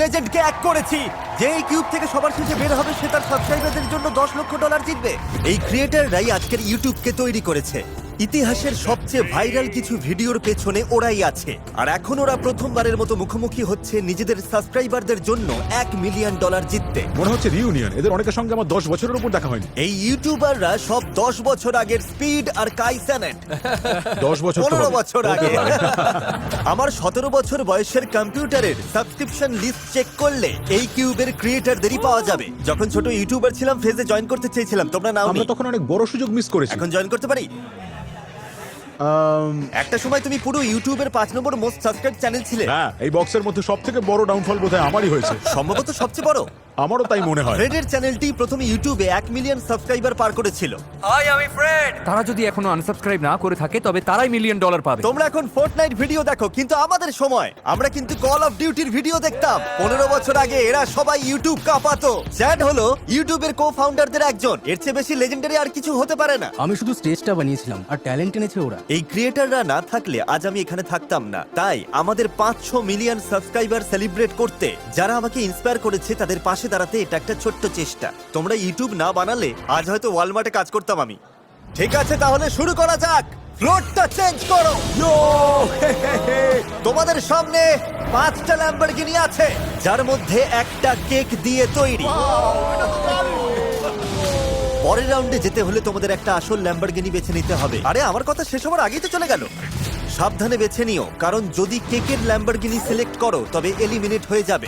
লেজেন্ডকে এক করেছি যে এই কিউব থেকে সবার শেষে বের হবে সে তার সাবস্ক্রাইবারদের জন্য $10 লক্ষ জিতবে। এই ক্রিয়েটররাই আজকের ইউটিউবকে তৈরি করেছে। ইতিহাসের সবচেয়ে ভাইরাল কিছু ভিডিওর পেছনে ওরাই আছে, আর এখন ওরা প্রথমবারের মতো মুখোমুখি হচ্ছে নিজেদের সাবস্ক্রাইবারদের জন্য $1 মিলিয়ন জিততে। মনে হচ্ছে রিউনিয়ন। এদের অনেকের সঙ্গে আমার 10 বছরের উপর দেখা হয়নি। এই ইউটিউবাররা সব 10 বছর আগের স্পিড আর কাই সেনেট 10 বছর তো 15 হবে। বছর আগে। আমার 17 বছর বয়সের কম্পিউটারের সাবস্ক্রিপশন লিস্ট চেক করলে এই কিউবের ক্রিয়েটরদেরই পাওয়া যাবে। যখন ছোট ইউটিউবার ছিলাম ফেজে জয়েন করতে চেয়েছিলাম, তোমরা নাওনি। আমরা তখন অনেক বড় সুযোগ মিস করেছি। এখন জয়েন করতে পারি? একটা সময় তুমি পুরো ইউটিউবের 5 নম্বর মোস্ট সাবস্ক্রাইব চ্যানেল ছিলে। হ্যাঁ, এই বক্সের মধ্যে সবথেকে বড় ডাউনফল বোধহয় আমারই হয়েছে। সম্ভবত সবচেয়ে বড়। আমারও তাই মনে হয়। ফ্রেডের চ্যানেলটি প্রথমে ইউটিউবে 1 মিলিয়ন সাবস্ক্রাইবার পার করেছিল। হাই, আমি ফ্রেড। তারা যদি এখনো আনসাবস্ক্রাইব না করে থাকে তবে তারাই $1 মিলিয়ন পাবে। তোমরা এখন ফোর্টনাইট ভিডিও দেখো, কিন্তু আমাদের সময় আমরা কিন্তু কল অফ ডিউটির ভিডিও দেখতাম। 15 বছর আগে এরা সবাই ইউটিউব কাঁপাতো। চ্যাড হলো ইউটিউবের কো-ফাউন্ডারদের একজন। এর চেয়ে বেশি লেজেন্ডারি আর কিছু হতে পারে না। আমি শুধু স্টেজটা বানিয়েছিলাম আর ট্যালেন্ট এনেছে ওরা। এই ক্রিয়েটররা না থাকলে আজ আমি এখানে থাকতাম না। তাই আমাদের 500 মিলিয়ন সাবস্ক্রাইবার সেলিব্রেট করতে যারা আমাকে ইন্সপায়ার করেছে তাদের পাশে দাঁড়াতে এটা একটা ছোট্ট চেষ্টা। তোমরা ইউটিউব না বানালে আজ হয়তো ওয়ালমার্টে কাজ করতাম আমি। ঠিক আছে, তাহলে শুরু করা যাক। ফ্লোরটা চেঞ্জ করো। তোমাদের সামনে 5টা ল্যাম্বরগিনি আছে, যার মধ্যে একটা কেক দিয়ে তৈরি। পরের রাউন্ডে যেতে হলে তোমাদের একটা আসল ল্যাম্বরগিনি বেছে নিতে হবে। আরে আমার কথা শেষ হওয়ার আগেই তো চলে গেল। সাবধানে বেছে নিও, কারণ যদি কেকের ল্যাম্বরগিনি সিলেক্ট করো তবে এলিমিনেট হয়ে যাবে।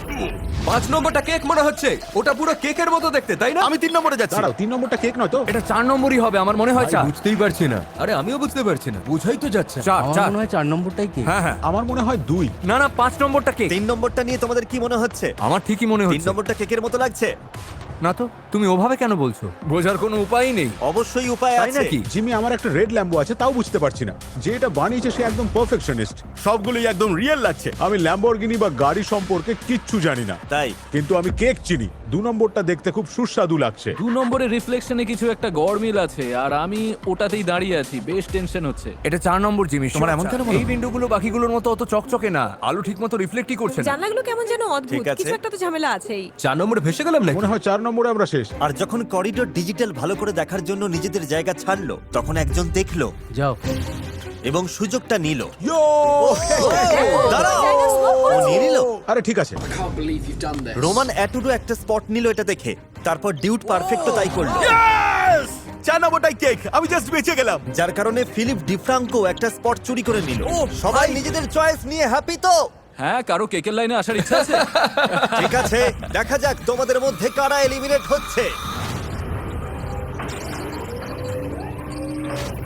5 নম্বরটা কেক মনে হচ্ছে। ওটা পুরো কেকের মতো দেখতে, তাই না? আমি 3 নম্বরে যাচ্ছি। দাঁড়াও, 3 নম্বরটা কেক নয় তো? এটা 4 নম্বরই হবে আমার মনে হয়। ভাই, বুঝতেই পারছি না। আরে আমিও বুঝতে পারছি না, বুঝাই তো যাচ্ছে না। 4 আমার মনে হয় 4 নম্বরটাই কি? হ্যাঁ হ্যাঁ। আমার মনে হয় 2। না না, 5 নম্বরটা কেক। 3 নম্বরটা নিয়ে তোমাদের কি মনে হচ্ছে? আমার ঠিকই মনে 3 হচ্ছে। নম্বরটা কেকের মতো লাগছে? না তো, তুমি ওভাবে কেন বলছো? বোঝার কোনো উপায়ই নেই। অবশ্যই উপায় তাই আছে। নাকি? জিমি, আমার একটা রেড ল্যাম্বো আছে, তাও বুঝতে পারছি না। যে এটা বানিয়েছে সে একদম পারফেকশনিস্ট। সবগুলোই একদম রিয়েল লাগছে। আমি ল্যাম্বরগিনি বা গাড়ি সম্পর্কে কিচ্ছু জানি না, তাই কিন্তু আমি কেক চিনি। 2 নম্বরটা দেখতে খুব সুস্বাদু লাগছে। 2 নম্বরের রিফ্লেকশনে কিছু একটা গড়মিল আছে, আর আমি ওটাতেই দাঁড়িয়ে আছি। বেশ টেনশন হচ্ছে। এটা 4 নম্বর জিমি। তোমার এমন কেন মনে এই উইন্ডোগুলো বাকিগুলোর মতো অত চকচকে না। আলো ঠিকমতো রিফ্লেক্টই করছে না। জানলাগুলো কেমন যেন অদ্ভুত, ঠিক আছে। কিছু একটা তো ঝামেলা আছেই। 4 নম্বরে ভেসে গেলাম নাকি? মনে হয় 4 নম্বরে আমরা শেষ। আর যখন করিডোর ডিজিটাল ভালো করে দেখার জন্য নিজেদের জায়গা ছাড়লো, তখন একজন দেখলো যাও। এবং সুযোগটা নিল। ইয়ো! দাঁড়াও, জায়গা swap ও করেছে। নিয়ে নিল। আরে ঠিক আছে। রোমান অ্যাটুডো একটা স্পট নিল এটা দেখে, তারপর ডিউট পারফেক্টও তাই করলো। 4 নম্বরটাই কেক, আমি জাস্ট বেঁচে গেলাম। যার কারণে ফিলিপ ডিফ্রাঙ্কো একটা স্পট চুরি করে নিল। সবাই নিজেদের চয়েস নিয়ে হ্যাপি তো? হ্যাঁ, কারো কেকের লাইনে আসার ইচ্ছা আছে? ঠিক আছে, দেখা যাক তোমাদের মধ্যে কারা এলিমিনেট হচ্ছে।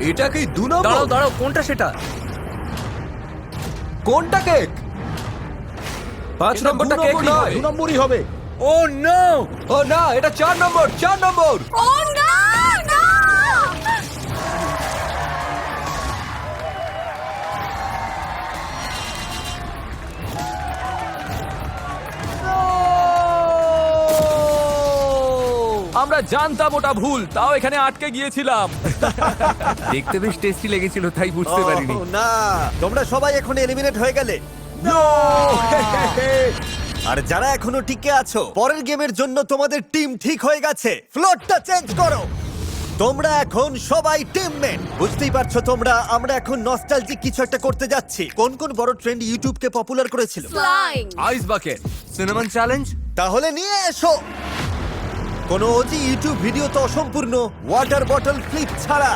এটা কি 2 নম্বর? দাঁড়াও দাঁড়াও, কোনটা সেটা? কোনটা কেক? 5 এটা নম্বরটা 2 কেক নম্বরই নয়। 2 নম্বরই হবে। ও নো! ও না, এটা 4 নম্বর, 4 নম্বর। ও না না! আমরা জানতাম ওটা ভুল, তাও এখানে আটকে গিয়েছিলাম। দেখতে বেশ টেস্টি লেগেছিল, তাই বুঝতে পারিনি। ও না, তোমরা সবাই এখন এলিমিনেট হয়ে গেলে। আর যারা এখনো টিকে আছো, পরের গেমের জন্য তোমাদের টিম ঠিক হয়ে গেছে। ফ্লোরটা চেঞ্জ করো। তোমরা এখন সবাই টিমমেট। বুঝতেই পারছো তোমরা, আমরা এখন নস্টালজিক কিছু একটা করতে যাচ্ছি। কোন কোন বড় ট্রেন্ড ইউটিউবকে পপুলার করেছিল? Flying. Ice bucket, cinnamon challenge. তাহলে নিয়ে এসো। কোনো ওজি ইউটিউব ভিডিও তো অসম্পূর্ণ ওয়াটার বটল ফ্লিপ ছাড়া।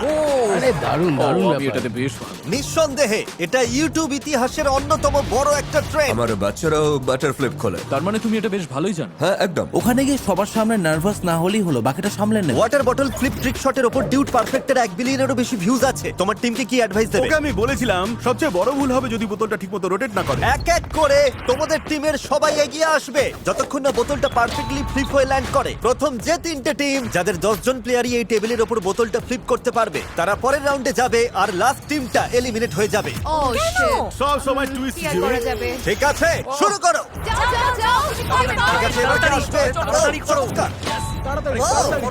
আরে দারুণ দারুণ আমি ব্যাপার। এটাতে বেশ ভালো। নিঃসন্দেহে এটা ইউটিউব ইতিহাসের অন্যতম বড় একটা ট্রেন্ড। আমার বাচ্চারাও বাটার ফ্লিপ খোলে। তার মানে তুমি এটা বেশ ভালোই জানো। হ্যাঁ, একদম। ওখানে গিয়ে সবার সামনে নার্ভাস না হলেই হলো, বাকিটা সামলে নেবে। ওয়াটার বটল ফ্লিপ ট্রিক শটের উপর ডিউট পারফেক্টের 1 বিলিয়নেরও বেশি ভিউজ আছে। তোমার টিমকে কি অ্যাডভাইস দেবে? ওকে আমি বলেছিলাম সবচেয়ে বড় ভুল হবে যদি বোতলটা ঠিকমতো রোটেট না করে। এক এক করে তোমাদের টিমের সবাই এগিয়ে আসবে যতক্ষণ না বোতলটা পারফেক্টলি ফ্লিপ হয়ে ল্যান্ড করে। প্রথম যে 3টে টিম যাদের 10 জন প্লেয়ারই এই টেবিলের উপর বোতলটা ফ্লিপ করতে পারবে তারা পরের রাউন্ডে যাবে, আর লাস্ট টিমটা এলিমিনেট হয়ে যাবে। ও শিট। সব সময় টুইস্ট কি আর করা যাবে? ঠিক আছে, শুরু করো। যাও যাও যাও। ঠিক আছে, এবার কে আসবে? চমৎকার।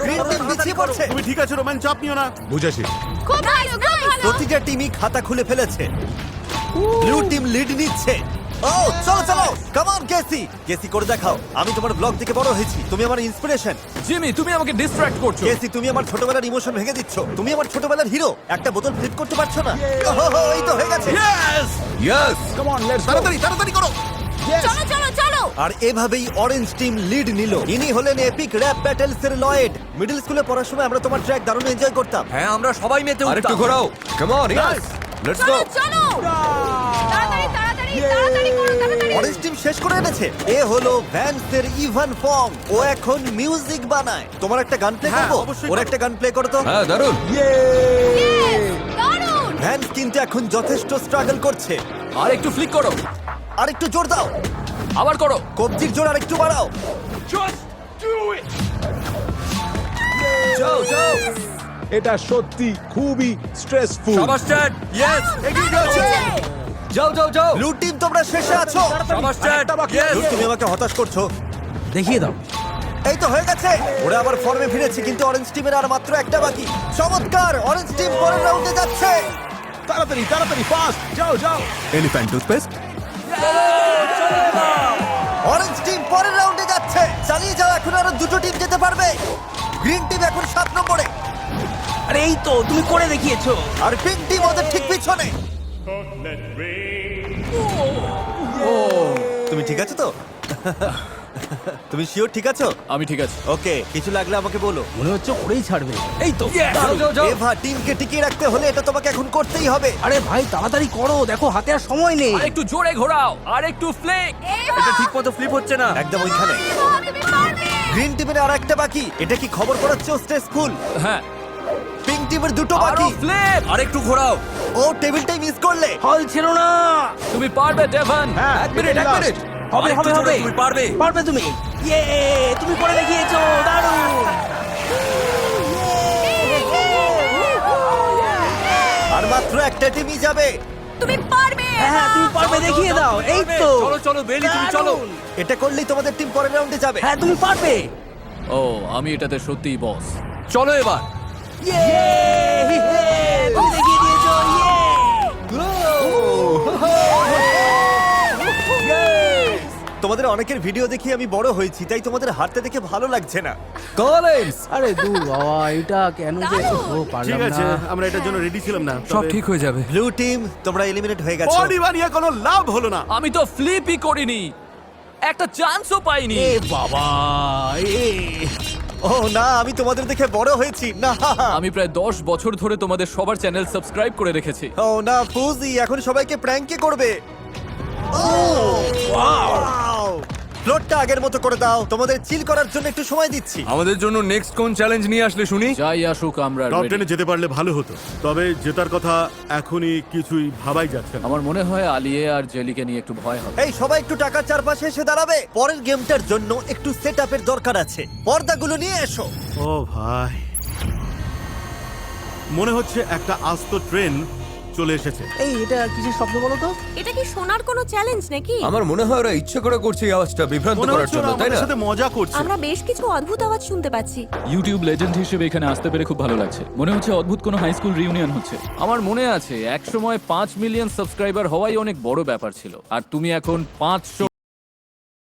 গ্রিন টিম পিছিয়ে পড়ছে। তুমি ঠিক আছে রোমান, চাপ নিও না। বুঝেছি। খুব ভালো, খুব ভালো। প্রতিটা টিমই খাতা খুলে ফেলেছে। ব্লু টিম লিড নিচ্ছে। ও চলো চলো, কাম অন কেসি। কেসি করে দেখাও, আমি তোমার ব্লগ থেকে বড় হয়েছি, তুমি আমার ইন্সপিরেশন। জিমি, তুমি আমাকে ডিস্ট্র্যাক্ট করছো। কেসি, তুমি আমার ছোটবেলার ইমোশন ভেঙে দিচ্ছ, তুমি আমার ছোটবেলার হিরো। একটা বোতল ফ্লিপ করতে পারছো না? ওহো, এই তো হয়ে গেছে। Yes come on, let's go. তাড়াতাড়ি তাড়াতাড়ি করো। চলো চলো চলো। আর এভাবেই অরেঞ্জ টিম লিড নিল। ইনি হলেন এপিক র্যাপ ব্যাটেলস এর লয়েড। মিডল স্কুলে পড়ার সময় আমরা তোমার ট্র্যাক দারুণ এনজয় করতাম। হ্যাঁ, আমরা সবাই মেতে আরেকটু উঠতাম। ঘোরাও, come on, yes, let's go. চলো চলো। তাড়াতাড়ি তাড়াতাড়ি তাড়াতাড়ি করো তাড়াতাড়ি। অরেঞ্জ টিম শেষ করে এনেছে। এ হলো ভ্যান্সের ইভান ফং। ও এখন মিউজিক বানায়। তোমার একটা গান প্লে হ্যাঁ, করবো? অবশ্যই ওর করো। একটা গান প্লে করো তো। হ্যাঁ, দারুণ। দারুণ। ভ্যান্স কিন্তু এখন যথেষ্ট স্ট্রাগল করছে। আর একটু ফ্লিক করো, আর একটু জোর দাও, আবার করো। কবজির জোর আর একটু বাড়াও। যাও যাও। এটা সত্যি খুবই স্ট্রেসফুল। শাবাশ চ্যাট, ইয়েস, এগিয়ে যাচ্ছে। যাও যাও যাও। ব্লু টিম, তোমরা শেষে আছো। শাবাশ চ্যাট, ইয়েস। ব্লু, তুমি আমাকে হতাশ করছো। দেখিয়ে দাও। এই তো হয়ে গেছে। ওরা আবার ফর্মে ফিরেছে, কিন্তু অরেঞ্জ টিমের আর মাত্র একটা বাকি। চমৎকার, অরেঞ্জ টিম পরের রাউন্ডে যাচ্ছে। তাড়াতাড়ি তাড়াতাড়ি, ফাস্ট, যাও যাও। Elephant toothpaste. অরেঞ্জ টিম পরের রাউন্ডে যাচ্ছে। চালিয়ে যাও, এখন আরো দুটো টিম যেতে পারবে। গ্রিন টিম এখন 7 নম্বরে, আরে এই তো তুমি করে দেখিয়েছো। আর পিঙ্ক টিম ওদের ঠিক পিছনে। তুমি ঠিক আছো তো? তুমি শিওর ঠিক আছো? আমি ঠিক আছে। ওকে, কিছু লাগলে আমাকে বলো। মনে হচ্ছে করেই ছাড়বে। এই তো যাও যাও যাও। এভা, টিমকে টিকিয়ে রাখতে হলে এটা তোমাকে এখন করতেই হবে। আরে ভাই তাড়াতাড়ি করো, দেখো হাতে আর সময় নেই। আর একটু জোরে ঘোরাও, আর একটু ফ্লিক। এটা ঠিকমতো ফ্লিপ হচ্ছে না। একদম ওইখানে। তুমি পারবে। গ্রিন টিমের আর একটা বাকি। এটা কি খবর পড়াচ্ছ স্ট্রেসফুল? হ্যাঁ, পিঙ্ক টিমের দুটো আরো বাকি। ফ্লিপ। আর একটু ঘোরাও। ও টেবিলটাই মিস করলে। হল ছিল না। তুমি পারবে ডেভন। হ্যাঁ, এক মিনিট, এক মিনিট। হবে আরেকটু হবে জোরে, হবে। তুমি পারবে। পারবে তুমি। ইয়ে, তুমি করে দেখিয়েছো, দারুণ। আর মাত্র একটা টিমই যাবে। তুমি পারবে। হ্যাঁ তুমি পারবে, দেখিয়ে দাও। এই তো চলো চলো বেলি, তুমি চলো। দারুণ। এটা করলেই তোমাদের টিম পরের রাউন্ডে যাবে। হ্যাঁ তুমি পারবে। ও, আমি এটাতে সত্যিই বস। চলো এবার। ইয়ে, তুমি দেখিয়ে দিয়েছো। ইয়ে। তোমাদের অনেকের ভিডিও দেখি আমি বড় হয়েছি, তাই তোমাদের হারতে দেখে ভালো লাগছে না। কলেজ। আরে দূর বাবা, এটা কেন যে ও ঠিক পারলাম আছে, না। আমরা এটার জন্য রেডি ছিলাম না। সব ঠিক হয়ে যাবে। ব্লু টিম, তোমরা এলিমিনেট হয়ে গেছো। বডি বানিয়ে কোনো লাভ হলো না। আমি তো ফ্লিপই করিনি, একটা চান্সও পাইনি। এ বাবা, এ ও না, আমি তোমাদের দেখে বড় হয়েছি না। আমি প্রায় 10 বছর ধরে তোমাদের সবার চ্যানেল সাবস্ক্রাইব করে রেখেছি। ও না ফুজি, এখন সবাইকে প্র্যাঙ্কে করবে। ফ্লোরটা আগের মতো করে দাও, তোমাদের চিল করার জন্য একটু সময় দিচ্ছি। আমাদের জন্য নেক্সট কোন চ্যালেঞ্জ নিয়ে আসলে শুনি? যাই আসুক, আমরা টপ ready। 10-এ যেতে পারলে ভালো হতো, তবে জেতার কথা এখনই কিছুই ভাবাই যাচ্ছে না। আমার মনে হয় আলিয়ে আর জেলিকে নিয়ে একটু ভয় হবে। এই সবাই একটু টাকার চারপাশে এসে দাঁড়াবে। পরের গেমটার জন্য একটু সেটআপের দরকার আছে। পর্দাগুলো নিয়ে এসো। ও ভাই, মনে হচ্ছে একটা আস্ত ট্রেন চলে এসেছে। এই এটা কিসের শব্দ বলো তো? এটা কি শোনার কোনো চ্যালেঞ্জ নাকি? আমার মনে হয় ওরা ইচ্ছে করে করছে এই আওয়াজটা বিভ্রান্ত মনে করার হচ্ছে জন্য, ওরা তাই আমাদের না? সাথে মজা করছে। আমরা বেশ কিছু অদ্ভুত আওয়াজ শুনতে পাচ্ছি। ইউটিউব লেজেন্ড হিসেবে এখানে আসতে পেরে খুব ভালো লাগছে। মনে হচ্ছে অদ্ভুত কোনো হাই স্কুল রিউনিয়ন হচ্ছে। আমার মনে আছে এক সময় 5 মিলিয়ন সাবস্ক্রাইবার হওয়াই অনেক বড় ব্যাপার ছিল, আর তুমি এখন 500